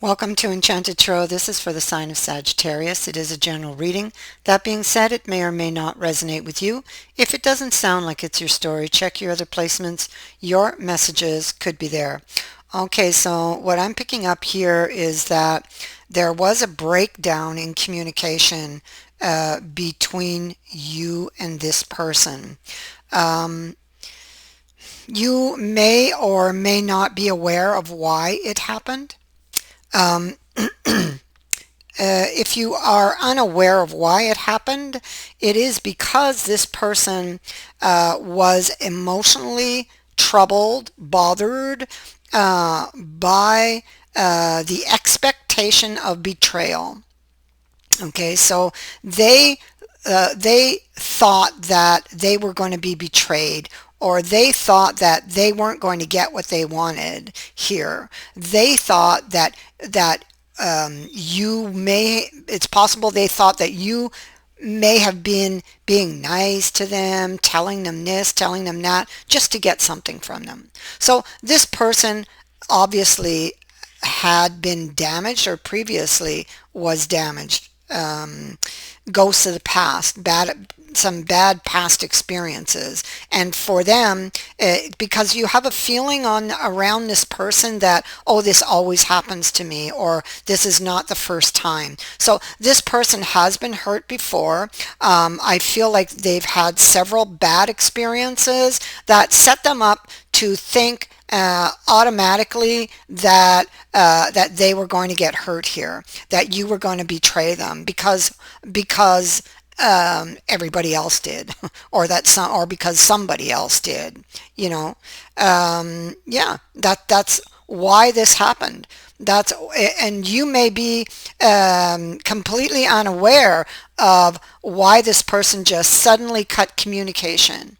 Welcome to Enchanted Tarot. This is for the sign of Sagittarius. It is a general reading. That being said, it may or may not resonate with you. If it doesn't sound like it's your story, check your other placements. Your messages could be there. Okay, so what I'm picking up here is that there was a breakdown in communication between you and this person. Um, you may or may not be aware of why it happened. Um, if you are unaware of why it happened, it is because this person was emotionally troubled, bothered by the expectation of betrayal. Okay, so they thought that they were going to be betrayed, or they thought that they weren't going to get what they wanted here. They thought it's possible they thought that you may have been being nice to them, telling them this, telling them that, just to get something from them. So this person obviously had been damaged or previously was damaged. Ghosts of the past, some bad past experiences, and for them, because you have a feeling on around this person that, oh, this always happens to me, or this is not the first time. So this person has been hurt before. I feel like they've had several bad experiences that set them up to think automatically that they were going to get hurt here, that you were going to betray them because everybody else did, or because somebody else did. Yeah, that's why this happened. That's and you may be completely unaware of why this person just suddenly cut communication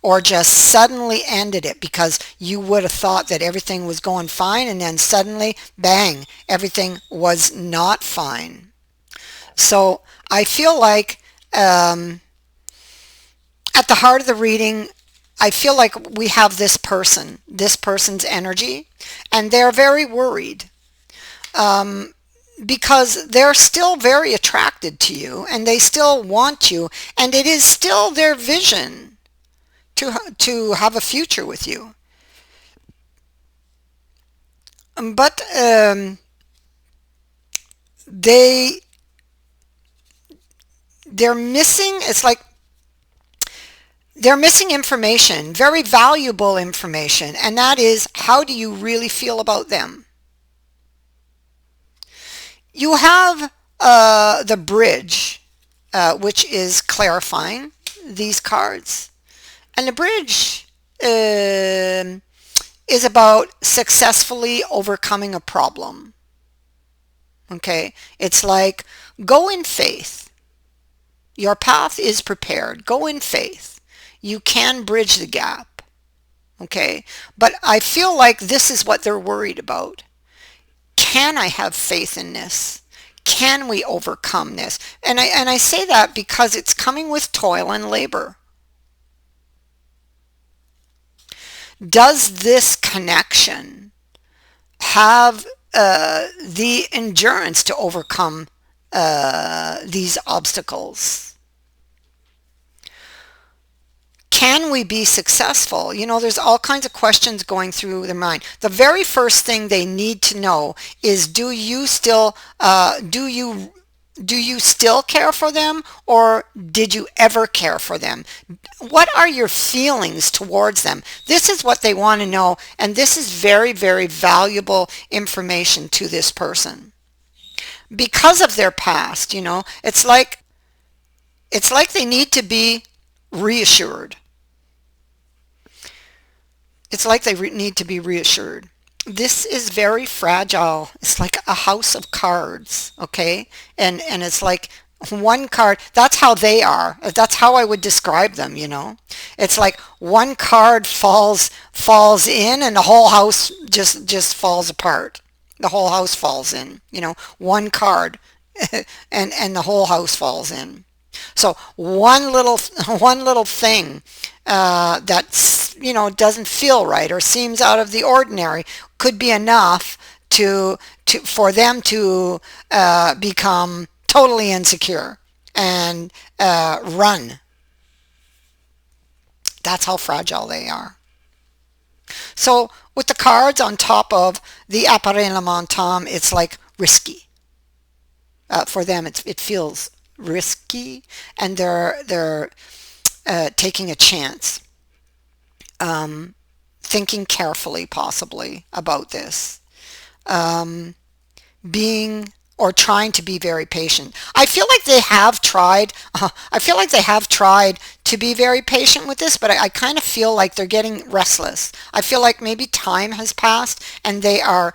or just suddenly ended it, because you would have thought that everything was going fine, and then suddenly, bang, everything was not fine. So I feel like at the heart of the reading, I feel like we have this person's energy, and they're very worried because they're still very attracted to you, and they still want you, and it is still their vision to have a future with you. But they they're missing. It's like they're missing information, very valuable information, and that is, how do you really feel about them? You have the bridge, which is clarifying these cards, and the bridge is about successfully overcoming a problem. Okay, it's like, go in faith. Your path is prepared. Go in faith. You can bridge the gap. Okay, but I feel like this is what they're worried about. Can I have faith in this? Can we overcome this? And I say that because it's coming with toil and labor. Does this connection have the endurance to overcome these obstacles? Can we be successful? There's all kinds of questions going through their mind. The very first thing they need to know is, do you still care for them, or did you ever care for them? What are your feelings towards them? This is what they want to know, and this is very, very valuable information to this person. Because of their past, it's like they need to be reassured. It's like they need to be reassured. This is very fragile. It's like a house of cards, okay? And it's like one card. That's how they are. That's how I would describe them. It's like one card falls in, and the whole house just falls apart. The whole house falls in. One card, and the whole house falls in. So one little thing that doesn't feel right or seems out of the ordinary could be enough for them to become totally insecure and run. That's how fragile they are. So with the cards on top of the appareil mental, it's like risky. For them, it feels risky, and they're taking a chance, thinking carefully possibly about this, being or trying to be very patient. I feel like they have tried. I feel like they have tried to be very patient with this, but I kind of feel like they're getting restless. I feel like maybe time has passed and they are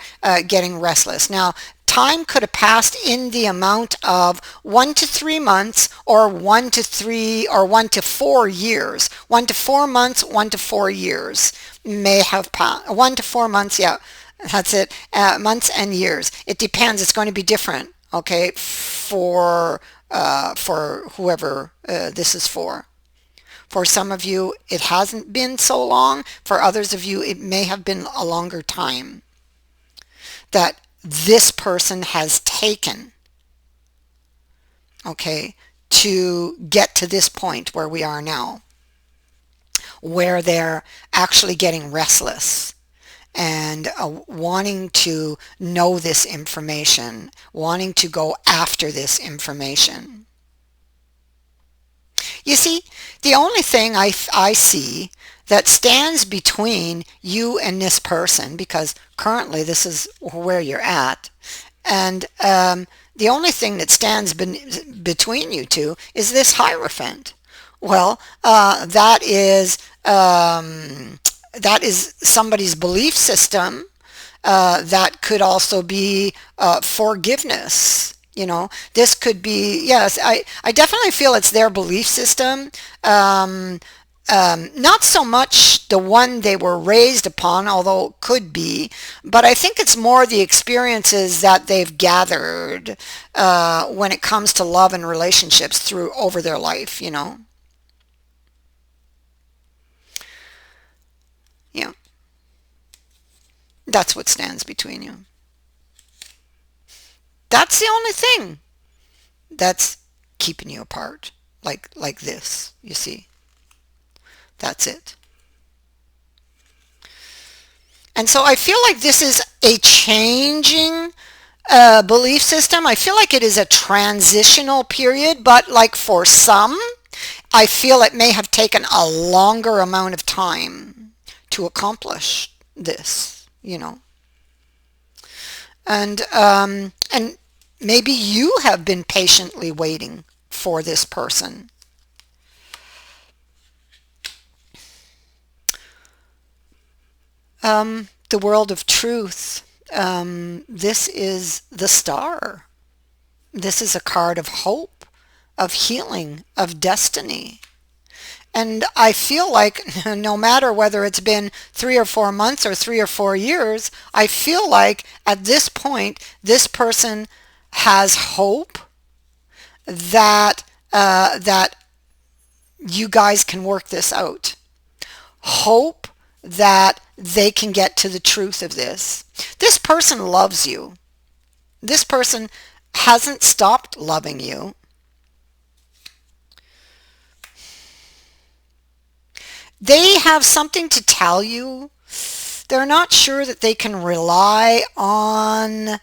getting restless. Now, time could have passed in the amount of 1 to 3 months, or 1 to 3 or 1 to 4 years. 1 to 4 months, 1 to 4 years may have passed. 1 to 4 months, yeah. That's it. Months and years. It depends. It's going to be different, okay, for whoever this is for. For some of you, it hasn't been so long. For others of you, it may have been a longer time that this person has taken, okay, to get to this point where we are now, where they're actually getting restless and wanting to know this information, wanting to go after this information. You see, the only thing I see that stands between you and this person, because currently this is where you're at, and the only thing that stands between you two is this Hierophant. Well, that is somebody's belief system. That could also be forgiveness. You know, this could be, yes, I definitely feel it's their belief system. Not so much the one they were raised upon, although it could be, but I think it's more the experiences that they've gathered when it comes to love and relationships over their life, you know. Yeah. That's what stands between you. That's the only thing that's keeping you apart, like this, you see. That's it. And so I feel like this is a changing belief system. I feel like it is a transitional period, but like for some, I feel it may have taken a longer amount of time to accomplish this, you know. And maybe you have been patiently waiting for this person. The world of truth. This is the Star. This is a card of hope, of healing, of destiny. And I feel like no matter whether it's been 3 or 4 months or 3 or 4 years, I feel like at this point, this person has hope that that you guys can work this out. Hope that they can get to the truth of this. This person loves you. This person hasn't stopped loving you. They have something to tell you. They're not sure that they can rely on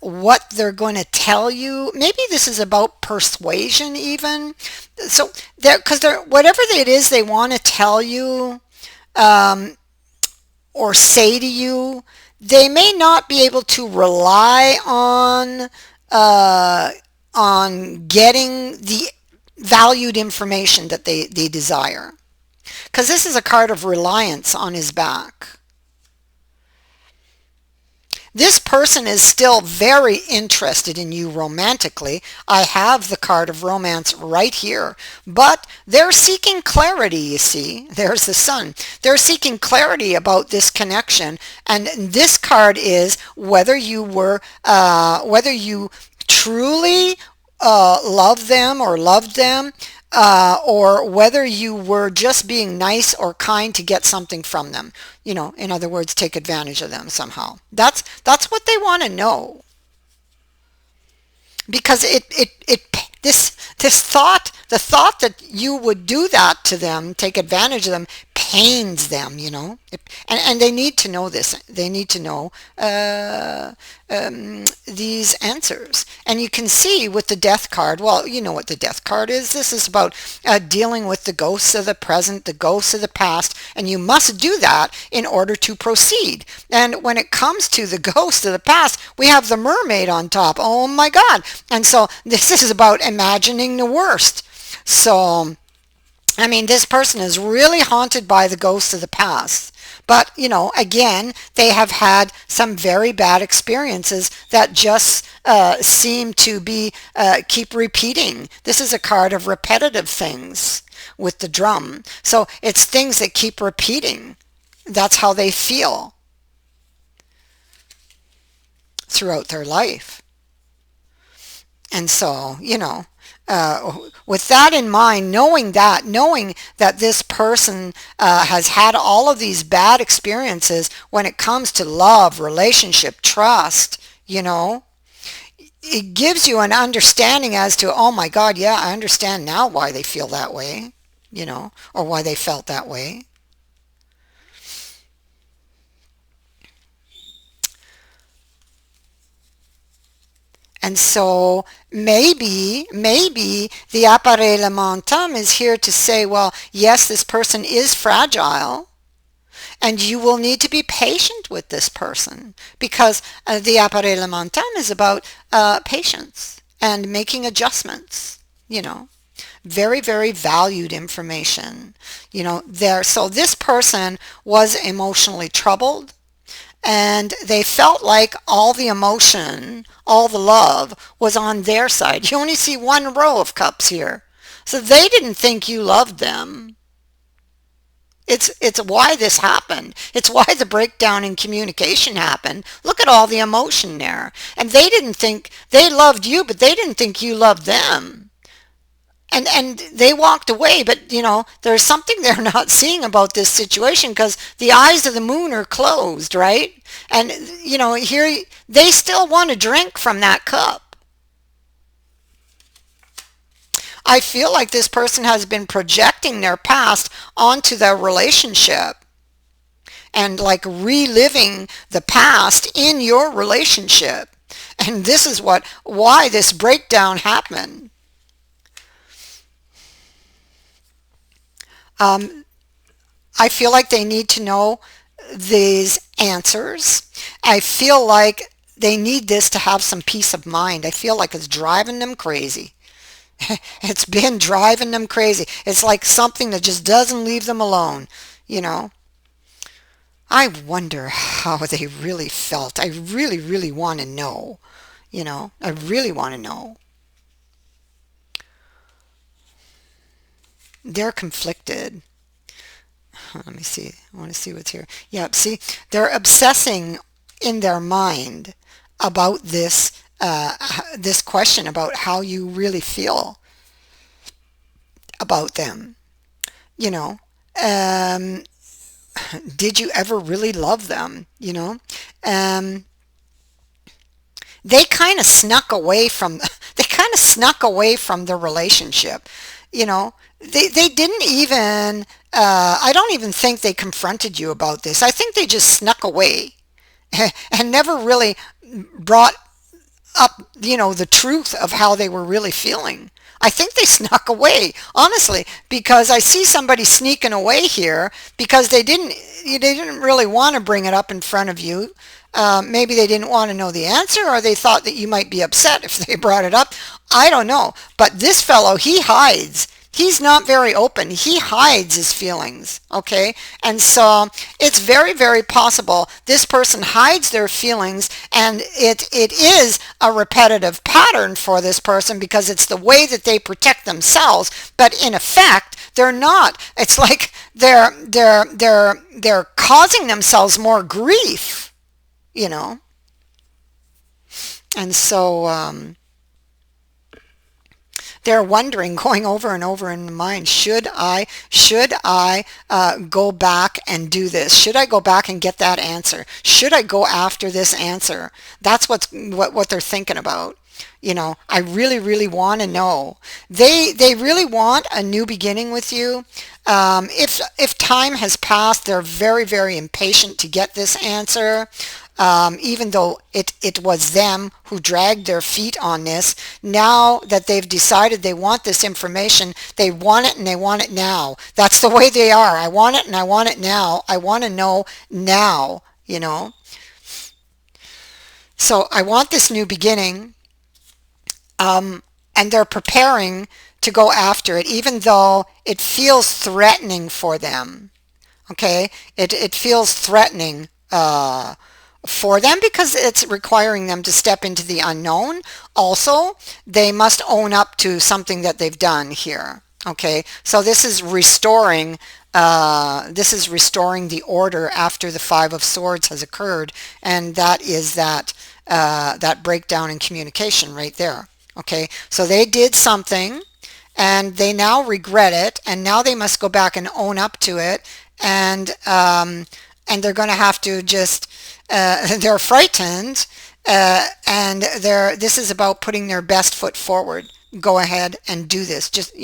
what they're going to tell you. Maybe this is about persuasion even. So because whatever it is they want to tell you or say to you, they may not be able to rely on getting the valued information that they desire. Because this is a card of reliance on his back. This person is still very interested in you romantically. I have the card of romance right here. But they're seeking clarity, you see. There's the Sun. They're seeking clarity about this connection. And this card is whether you truly love them or loved them, or whether you were just being nice or kind to get something from them. In other words, take advantage of them somehow. That's what they want to know. Because this thought, the thought that you would do that to them, take advantage of them, pains them. And they need to know this. They need to know these answers. And you can see with the death card, well, you know what the death card is. This is about dealing with the ghosts of the present, the ghosts of the past, and you must do that in order to proceed. And when it comes to the ghost of the past, we have the mermaid on top. Oh my God. And so this is about imagining the worst. So I mean, this person is really haunted by the ghosts of the past. But, again, they have had some very bad experiences that just seem to be, keep repeating. This is a card of repetitive things with the drum. So it's things that keep repeating. That's how they feel throughout their life. And so, with that in mind, knowing that this person has had all of these bad experiences when it comes to love, relationship, trust, it gives you an understanding as to, oh my God, yeah, I understand now why they feel that way, or why they felt that way. And so maybe the appareil mental is here to say, well, yes, this person is fragile, and you will need to be patient with this person, because the appareil mental is about patience and making adjustments, very, very valued information, there. So this person was emotionally troubled, and they felt like all the emotion, all the love was on their side. You only see one row of cups here. So they didn't think you loved them. It's why this happened. It's why the breakdown in communication happened. Look at all the emotion there. And they didn't think they loved you, but they didn't think you loved them. And they walked away, but there's something they're not seeing about this situation, because the eyes of the moon are closed, right? And here they still want to drink from that cup. I feel like this person has been projecting their past onto their relationship, and like reliving the past in your relationship. And this is why this breakdown happened. I feel like they need to know these answers. I feel like they need this to have some peace of mind. I feel like it's driving them crazy. It's been driving them crazy. It's like something that just doesn't leave them alone, I wonder how they really felt. I really, really want to know. I really want to know. They're conflicted. Let me see. I want to see what's here. Yeah, see, they're obsessing in their mind about this question about how you really feel about them. You know, um, did you ever really love them? They kind of snuck away from the relationship. They didn't even. I don't even think they confronted you about this. I think they just snuck away and never really brought up, the truth of how they were really feeling. I think they snuck away, honestly, because I see somebody sneaking away here because they didn't really want to bring it up in front of you. Maybe they didn't want to know the answer, or they thought that you might be upset if they brought it up. I don't know. But this fellow, he hides. He's not very open. He hides his feelings, okay? And so it's very, very possible this person hides their feelings, and it is a repetitive pattern for this person because it's the way that they protect themselves. But in effect, they're not. It's like they're causing themselves more grief, you know? And so They're wondering, going over and over in the mind, should I go back and do this? Should I go back and get that answer? Should I go after this answer? That's what they're thinking about. I really, really want to know. They really want a new beginning with you. If time has passed, they're very, very impatient to get this answer. Even though it was them who dragged their feet on this, now that they've decided they want this information, they want it and they want it now. That's the way they are. I want it and I want it now. I want to know now. So I want this new beginning, and they're preparing to go after it, even though it feels threatening for them. Okay, it feels threatening for them because it's requiring them to step into the unknown. Also, they must own up to something that they've done here. Okay, so this is restoring the order after the Five of Swords has occurred, and that is that breakdown in communication right there. Okay, so they did something and they now regret it, and now they must go back and own up to it, and they're going to have to just they're frightened, and this is about putting their best foot forward. Go ahead and do this. Just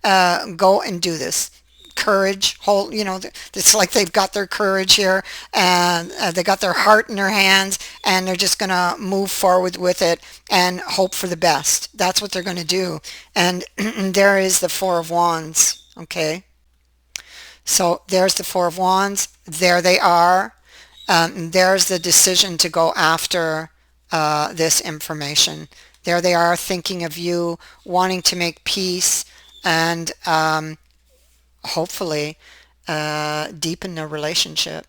go and do this. Courage, it's like they've got their courage here, and they got their heart in their hands, and they're just going to move forward with it and hope for the best. That's what they're going to do. And there is the Four of Wands. Okay, so there's the Four of Wands. There they are. There's the decision to go after this information. There they are, thinking of you, wanting to make peace, and hopefully deepen their relationship.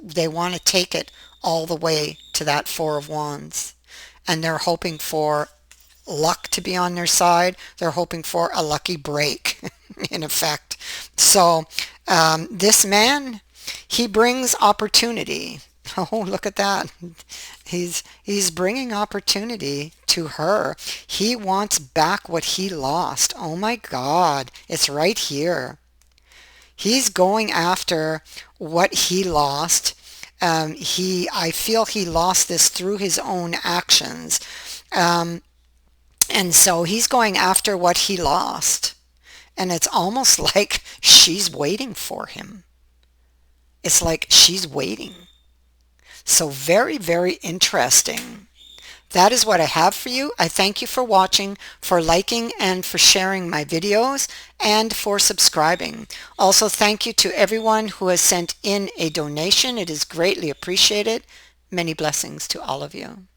They want to take it all the way to that Four of Wands, and they're hoping for luck to be on their side. They're hoping for a lucky break, in effect. So this man, he brings opportunity. Oh, look at that. He's bringing opportunity to her. He wants back what he lost. Oh my God, it's right here. He's going after what he lost. I feel he lost this through his own actions. And so he's going after what he lost. And it's almost like she's waiting for him. It's like she's waiting. So very, very interesting. That is what I have for you. I thank you for watching, for liking, and for sharing my videos, and for subscribing. Also, thank you to everyone who has sent in a donation. It is greatly appreciated. Many blessings to all of you.